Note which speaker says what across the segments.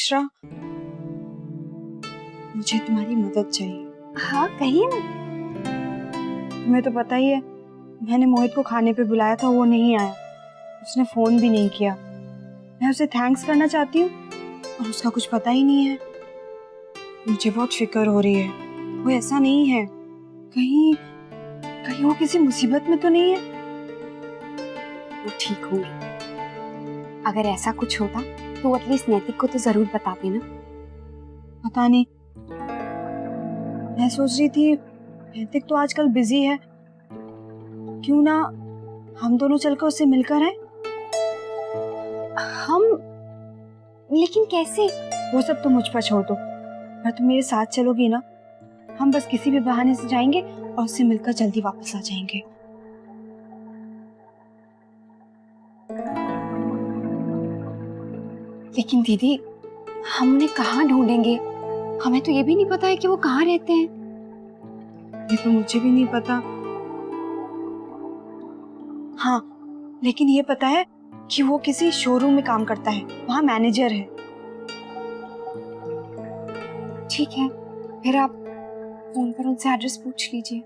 Speaker 1: अक्षरा, मुझे तुम्हारी मदद चाहिए।
Speaker 2: हाँ कहिए ना।
Speaker 1: तुम्हें तो पता ही है, मैंने मोहित को खाने पे बुलाया था, वो नहीं आया, उसने फोन भी नहीं किया। मैं उसे थैंक्स करना चाहती हूँ और उसका कुछ पता ही नहीं है। मुझे बहुत फिक्र हो रही है, वो ऐसा नहीं है, कहीं कहीं वो किसी मुसीबत में तो नहीं है।
Speaker 2: वो ठीक होंगी। अगर ऐसा कुछ होता तो एटलीस्ट नैतिक को तो जरूर बता देना।
Speaker 1: पता नहीं, मैं सोच रही थी नैतिक तो आजकल बिजी है, क्यों ना हम दोनों चलकर उससे मिलकर आए।
Speaker 2: हम? लेकिन कैसे?
Speaker 1: वो सब तो मुझ पर छोड़ दो, अगर तुम मेरे साथ चलोगी ना, हम बस किसी भी बहाने से जाएंगे और उससे मिलकर जल्दी वापस आ जाएंगे।
Speaker 2: लेकिन दीदी, हम उन्हें कहाँ ढूंढेंगे? हमें तो ये भी नहीं पता है कि वो कहाँ रहते हैं।
Speaker 1: ये तो मुझे भी नहीं पता। हाँ, लेकिन ये पता है कि वो किसी शोरूम में काम करता है, वहाँ मैनेजर है।
Speaker 2: ठीक है, फिर आप फोन पर उनसे एड्रेस पूछ लीजिए।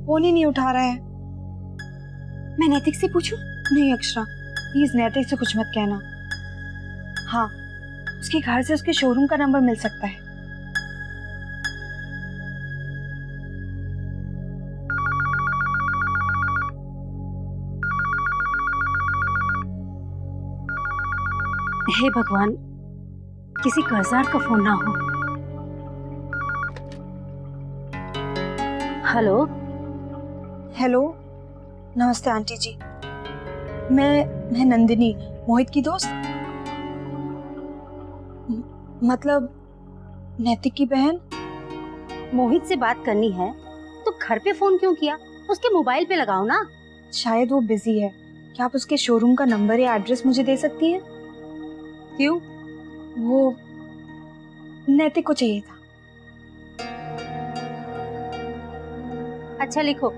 Speaker 1: फोन ही नहीं उठा रहा है।
Speaker 2: मैं नैतिक से पूछूं?
Speaker 1: नहीं अक्षरा, प्लीज नैतिक से कुछ मत कहना। हाँ, उसके घर से उसके शोरूम का नंबर मिल सकता है।
Speaker 2: हे भगवान, किसी कर्जदार का फोन ना हो। हेलो।
Speaker 1: हेलो, नमस्ते आंटी जी। मैं नंदिनी, मोहित की दोस्त। मतलब नैतिक की बहन।
Speaker 2: मोहित से बात करनी है तो घर पे फोन क्यों किया? उसके मोबाइल पे लगाओ ना।
Speaker 1: शायद वो बिजी है, क्या आप उसके शोरूम का नंबर या एड्रेस मुझे दे सकती हैं?
Speaker 2: क्यों?
Speaker 1: वो नैतिक को चाहिए था।
Speaker 2: अच्छा लिखो।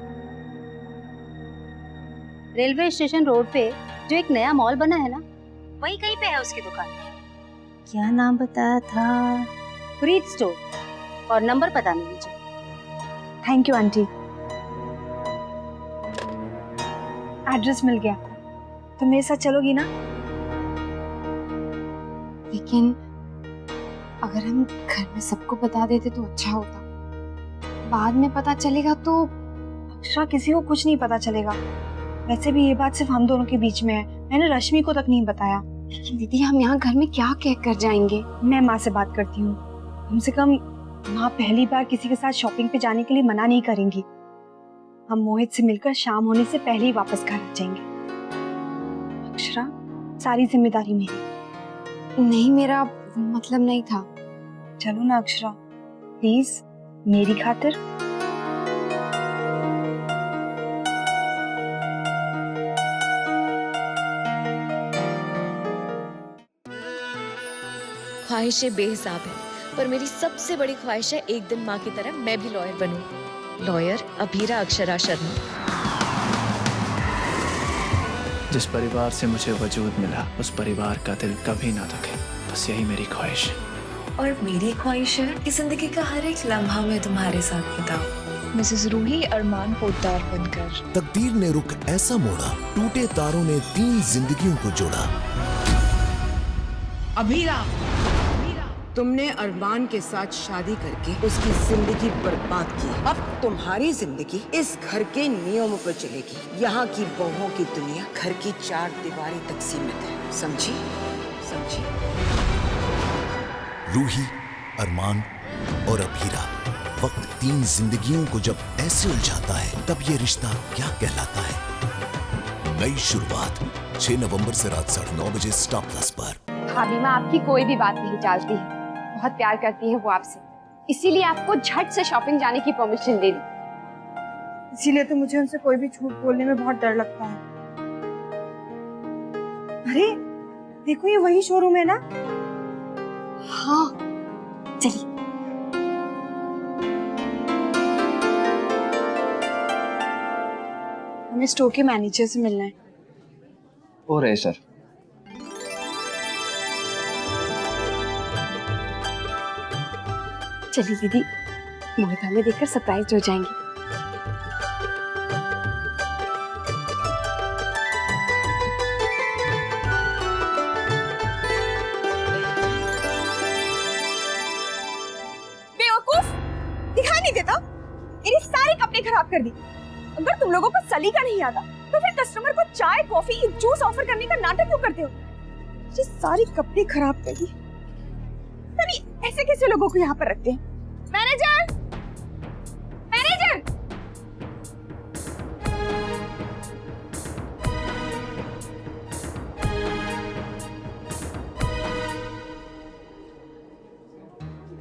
Speaker 2: रेलवे स्टेशन रोड पे जो एक नया मॉल बना है ना, वही कहीं पे है उसकी दुकान। क्या नाम बताया था? Freed store. और नंबर पता नहीं मुझे।
Speaker 1: Thank you aunty. एड्रेस मिल गया, तो मेरे साथ चलोगी ना?
Speaker 2: लेकिन अगर हम घर में सबको बता देते तो अच्छा होता। बाद में पता चलेगा तो।
Speaker 1: अक्षरा, किसी को कुछ नहीं पता चलेगा। वैसे भी ये बात सिर्फ हम दोनों के बीच में है, मैंने रश्मि को तक नहीं बताया।
Speaker 2: लेकिन दीदी, हम यहाँ घर में क्या कह कर जाएंगे?
Speaker 1: मैं माँ से बात करती हूँ, कम से कम माँ पहली बार किसी के साथ शॉपिंग पे जाने के लिए मना नहीं करेंगी। हम मोहित से मिलकर शाम होने से पहले ही वापस घर आ जाएंगे। अक्षरा, सारी जिम्मेदारी मेरी।
Speaker 2: नहीं, मेरा मतलब नहीं था।
Speaker 1: चलो ना अक्षरा, प्लीज, मेरी खातिर।
Speaker 3: ख्वाहिशें बेहिसाब है, पर मेरी सबसे बड़ी ख्वाहिश है एक दिन माँ की तरह मैं भी लॉयर बनूं। लॉयर अभीरा अक्षरा शर्मा।
Speaker 4: जिस परिवार से मुझे वजूद मिला, उस परिवार का दिल कभी ना दुखे, बस यही मेरी ख्वाहिश है।
Speaker 5: और मेरी ख्वाहिश है कि जिंदगी का हर एक लम्हा मैं तुम्हारे साथ बिताऊं।
Speaker 3: मिसेस रूही अरमान पोद्दार बनकर।
Speaker 6: तकदीर ने रुख ऐसा मोड़ा, टूटे तारों ने 3 जिंदगियों को जोड़ा।
Speaker 7: अभीरा, तुमने अरमान के साथ शादी करके उसकी जिंदगी बर्बाद की। अब तुम्हारी जिंदगी इस घर के नियमों पर चलेगी। यहाँ की बहुओं की दुनिया घर की 4 दीवारी तक सीमित है, समझी? समझी?
Speaker 6: रूही, अरमान और अभीरा, वक्त 3 जिंदगियों को जब ऐसे उलझाता है, तब ये रिश्ता क्या कहलाता है? नई शुरुआत 6 नवंबर से रात 9:30 बजे स्टार प्लस पर।
Speaker 2: भाभी माँ आपकी कोई भी बात नहीं टालती है, बहुत प्यार करती है वो आपसे, इसीलिए आपको झट से शॉपिंग जाने की परमिशन दे दी।
Speaker 1: इसीलिए तो मुझे उनसे कोई भी झूठ बोलने में बहुत डर लगता है। अरे देखो, ये वही शोरूम है ना?
Speaker 2: हाँ, चलिए।
Speaker 1: हमें स्टोर के मैनेजर से मिलना है।
Speaker 8: हो रहे सर।
Speaker 1: चलिए दीदी, मोहित हमें देखकर सरप्राइज हो जाएंगे।
Speaker 9: बेवकूफ, दिखाई नहीं देता? मेरे सारे कपड़े खराब कर दी। अगर तुम लोगों को सलीका नहीं आता तो फिर कस्टमर को चाय, कॉफी, जूस ऑफर करने का नाटक क्यों करते हो? ये सारे कपड़े खराब कर दी। अरे ऐसे कैसे लोगों को यहाँ पर रखते हैं? Manager, manager!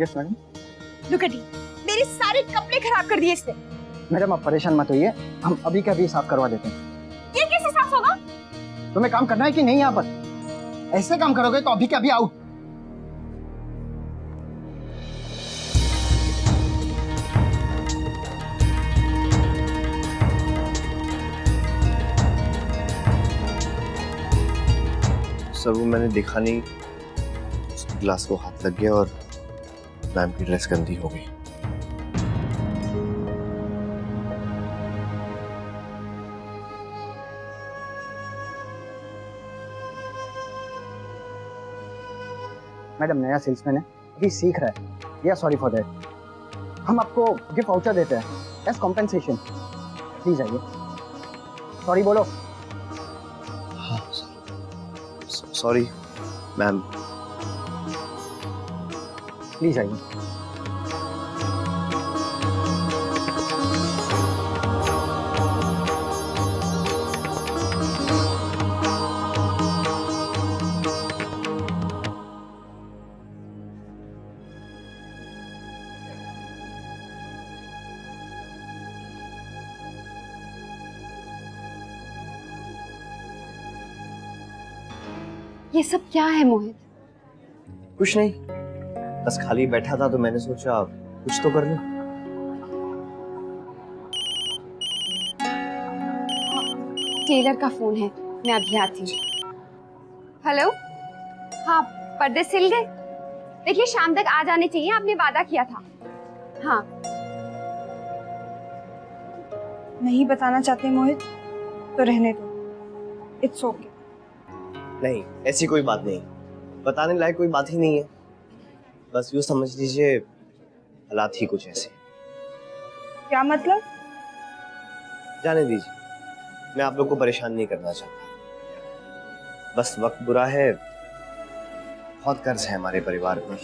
Speaker 10: Yes madam.
Speaker 9: Look at, मेरे सारे कपड़े खराब कर दिए इसने।
Speaker 10: मैडम आप परेशान मत होइए, हम अभी का अभी साफ करवा देते हैं।
Speaker 9: ये कैसे साफ होगा?
Speaker 10: तुम्हें काम करना है कि नहीं यहाँ पर? ऐसे काम करोगे तो अभी का अभी आउट।
Speaker 8: सर वो मैंने देखा नहीं, उसके ग्लास को हाथ लग गया और मैम की ड्रेस गंदी हो गई।
Speaker 10: मैडम नया सेल्समैन है, अभी सीख रहा है। We are sorry for that. हम आपको गिफ्ट वाउचर देते हैं एज कॉम्पेंसेशन। प्लीज आइए। सॉरी बोलो।
Speaker 8: Sorry ma'am.
Speaker 10: प्लीज आइए।
Speaker 1: ये सब क्या है मोहित?
Speaker 8: कुछ नहीं, बस खाली बैठा था तो मैंने सोचा कुछ तो कर लूं।
Speaker 1: टेलर का फोन है, मैं अभी आती हूँ। हेलो, हाँ पर्दे सिल गए? देखिए शाम तक आ जाने चाहिए, आपने वादा किया था। हाँ नहीं बताना चाहते मोहित तो रहने दो, इट्स ओके।
Speaker 8: नहीं ऐसी कोई बात नहीं, बताने लायक कोई बात ही नहीं है। बस यूँ समझ लीजिए हालात ही कुछ ऐसे।
Speaker 1: क्या मतलब?
Speaker 8: जाने दीजिए, मैं आप लोग को परेशान नहीं करना चाहता। बस वक्त बुरा है, बहुत कर्ज है हमारे परिवार पर।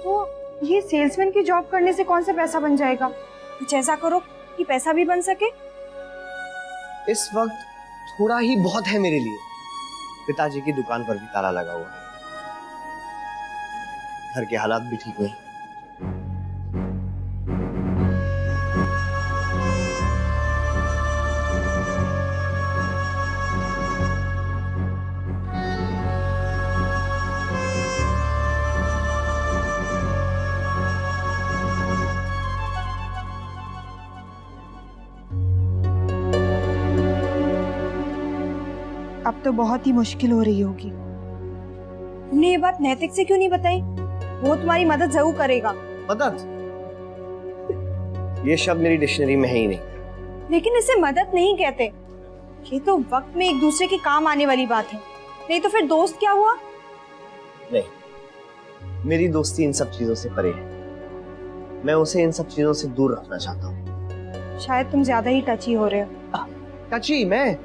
Speaker 1: तो ये सेल्समैन की जॉब करने से कौन सा पैसा बन जाएगा? कुछ ऐसा करो कि पैसा भी बन सके।
Speaker 8: इस वक्त थोड़ा ही बहुत है मेरे लिए। पिताजी की दुकान पर भी ताला लगा हुआ है, घर के हालात भी ठीक नहीं।
Speaker 1: अब तो बहुत ही मुश्किल हो रही होगी। तुमने ये बात नैतिक से क्यों नहीं बताई? वो तुम्हारी मदद जरूर करेगा।
Speaker 8: मदद? ये शब्द मेरी डिक्शनरी में है ही नहीं।
Speaker 1: लेकिन इसे मदद नहीं कहते, ये तो वक्त में एक दूसरे के काम आने वाली बात है। नहीं तो फिर दोस्त क्या हुआ?
Speaker 8: नहीं, मेरी दोस्ती इन सब चीजों से परे है। मैं उसे इन सब चीजों से दूर रखना चाहता हूँ।
Speaker 1: शायद तुम ज्यादा ही टची हो रहे हो।
Speaker 8: टची? मैं?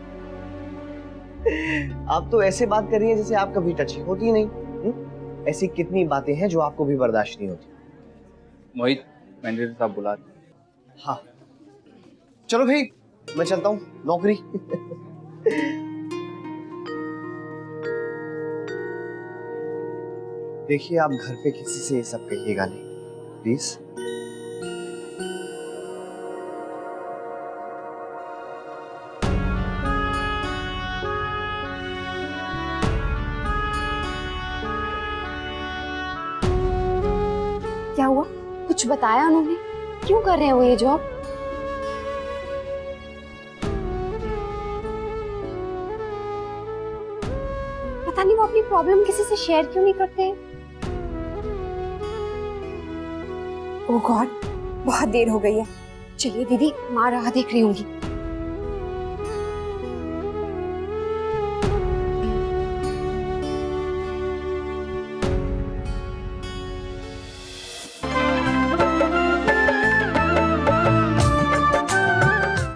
Speaker 8: आप तो ऐसे बात कर रही हैं जैसे आप कभी टची होती नहीं। ऐसी कितनी बातें हैं जो आपको भी बर्दाश्त नहीं होती।
Speaker 11: मोहित, मैनेजर साहब बुला रहे हैं।
Speaker 8: हाँ चलो भाई, मैं चलता हूँ नौकरी। देखिए आप घर पे किसी से ये सब कहिएगा नहीं प्लीज।
Speaker 1: क्या हुआ? कुछ बताया उन्होंने? क्यों कर रहे हो ये जॉब?
Speaker 9: प्रॉब्लम किसी से शेयर क्यों नहीं करते? ओह गॉड, बहुत देर हो गई है। चलिए दीदी, माँ राह देख रही होंगी।